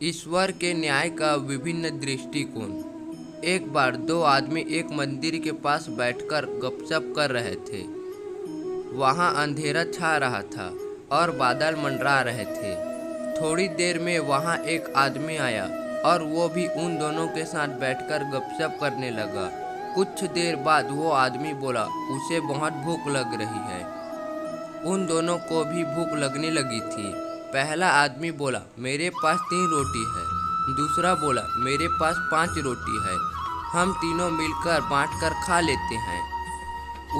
ईश्वर के न्याय का विभिन्न दृष्टिकोण। एक बार दो आदमी एक मंदिर के पास बैठकर गपशप कर रहे थे। वहां अंधेरा छा रहा था और बादल मंडरा रहे थे। थोड़ी देर में वहां एक आदमी आया और वो भी उन दोनों के साथ बैठकर गपशप करने लगा। कुछ देर बाद वो आदमी बोला उसे बहुत भूख लग रही है। उन दोनों को भी भूख लगने लगी थी। पहला आदमी बोला मेरे पास 3 रोटी है। दूसरा बोला मेरे पास 5 रोटी है, हम तीनों मिलकर बांटकर खा लेते हैं।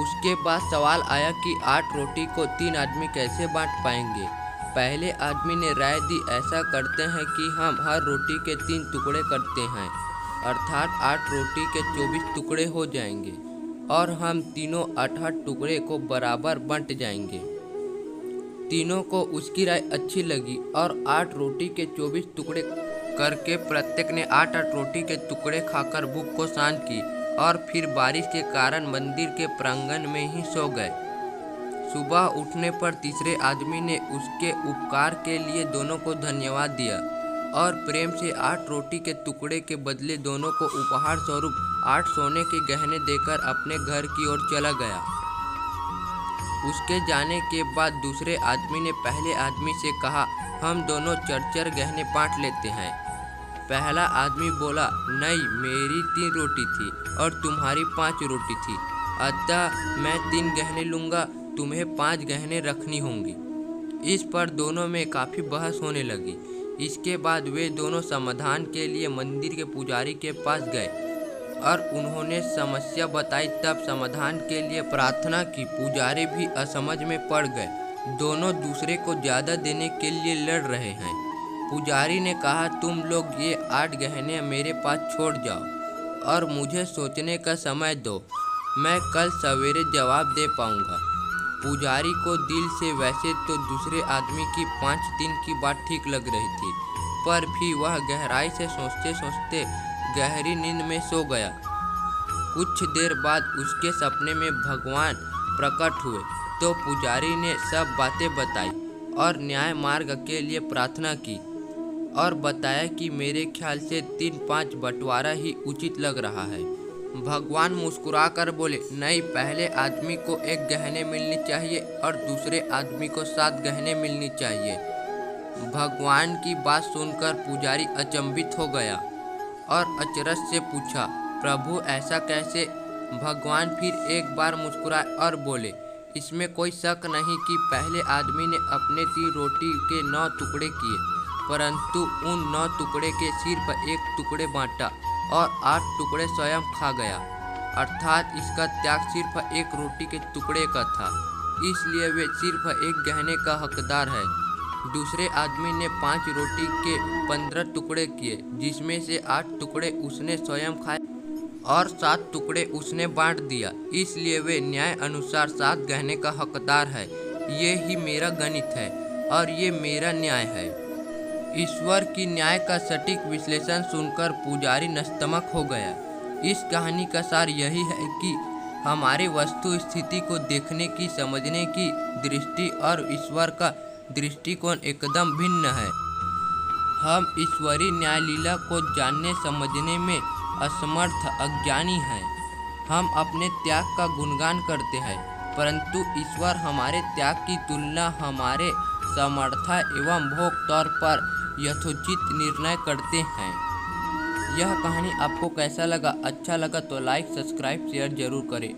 उसके बाद सवाल आया कि 8 रोटी को 3 आदमी कैसे बांट पाएंगे। पहले आदमी ने राय दी ऐसा करते हैं कि हम हर रोटी के 3 टुकड़े करते हैं, अर्थात 8 रोटी के 24 टुकड़े हो जाएंगे और हम तीनों 8-8 टुकड़े को बराबर बंट जाएंगे। तीनों को उसकी राय अच्छी लगी और 8 रोटी के 24 टुकड़े करके प्रत्येक ने 8-8 रोटी के टुकड़े खाकर भूख को शांत की और फिर बारिश के कारण मंदिर के प्रांगण में ही सो गए। सुबह उठने पर तीसरे आदमी ने उसके उपकार के लिए दोनों को धन्यवाद दिया और प्रेम से 8 रोटी के टुकड़े के बदले दोनों को उपहार स्वरूप 8 सोने के गहने देकर अपने घर की ओर चला गया। उसके जाने के बाद दूसरे आदमी ने पहले आदमी से कहा हम दोनों 4-4 गहने बांट लेते हैं। पहला आदमी बोला नहीं, मेरी 3 रोटी थी और तुम्हारी 5 रोटी थी, अतः मैं 3 गहने लूँगा, तुम्हें 5 गहने रखनी होंगी। इस पर दोनों में काफ़ी बहस होने लगी। इसके बाद वे दोनों समाधान के लिए मंदिर के पुजारी के पास गए और उन्होंने समस्या बताई। तब समाधान के लिए प्रार्थना की। पुजारी भी असमझ में पड़ गए। दोनों दूसरे को ज़्यादा देने के लिए लड़ रहे हैं। पुजारी ने कहा तुम लोग ये 8 गहने मेरे पास छोड़ जाओ और मुझे सोचने का समय दो, मैं कल सवेरे जवाब दे पाऊंगा। पुजारी को दिल से वैसे तो दूसरे आदमी की 5 दिन की बात ठीक लग रही थी, पर भी वह गहराई से सोचते सोचते गहरी नींद में सो गया। कुछ देर बाद उसके सपने में भगवान प्रकट हुए तो पुजारी ने सब बातें बताई और न्याय मार्ग के लिए प्रार्थना की और बताया कि मेरे ख्याल से 3-5 बंटवारा ही उचित लग रहा है। भगवान मुस्कुराकर बोले नहीं, पहले आदमी को 1 गहने मिलनी चाहिए और दूसरे आदमी को 7 गहने मिलनी चाहिए। भगवान की बात सुनकर पुजारी अचंभित हो गया और अचरज से पूछा प्रभु ऐसा कैसे। भगवान फिर एक बार मुस्कुराए और बोले इसमें कोई शक नहीं कि पहले आदमी ने अपने 3 रोटी के 9 टुकड़े किए, परंतु उन 9 टुकड़े के सिर्फ 1 टुकड़े बांटा और 8 टुकड़े स्वयं खा गया, अर्थात इसका त्याग सिर्फ 1 रोटी के टुकड़े का था, इसलिए वे सिर्फ 1 गहने का हकदार है। दूसरे आदमी ने 5 रोटी के 15 टुकड़े किए, जिसमें से 8 टुकड़े उसने स्वयं खाए और 7 टुकड़े उसने बांट दिया, इसलिए वे न्याय अनुसार 7 गहने का हकदार है। ये ही मेरा गणित है और ये मेरा न्याय है। ईश्वर की न्याय का सटीक विश्लेषण सुनकर पुजारी नतमस्तक हो गया। इस कहानी का सार यही है कि हमारे वस्तु स्थिति को देखने की, समझने की दृष्टि और ईश्वर का दृष्टिकोण एकदम भिन्न है। हम ईश्वरीय न्यायलीला को जानने समझने में असमर्थ अज्ञानी हैं। हम अपने त्याग का गुणगान करते हैं, परंतु ईश्वर हमारे त्याग की तुलना हमारे समर्था एवं भोग तौर पर यथोचित निर्णय करते हैं। यह कहानी आपको कैसा लगा? अच्छा लगा तो लाइक, सब्सक्राइब, शेयर जरूर करें।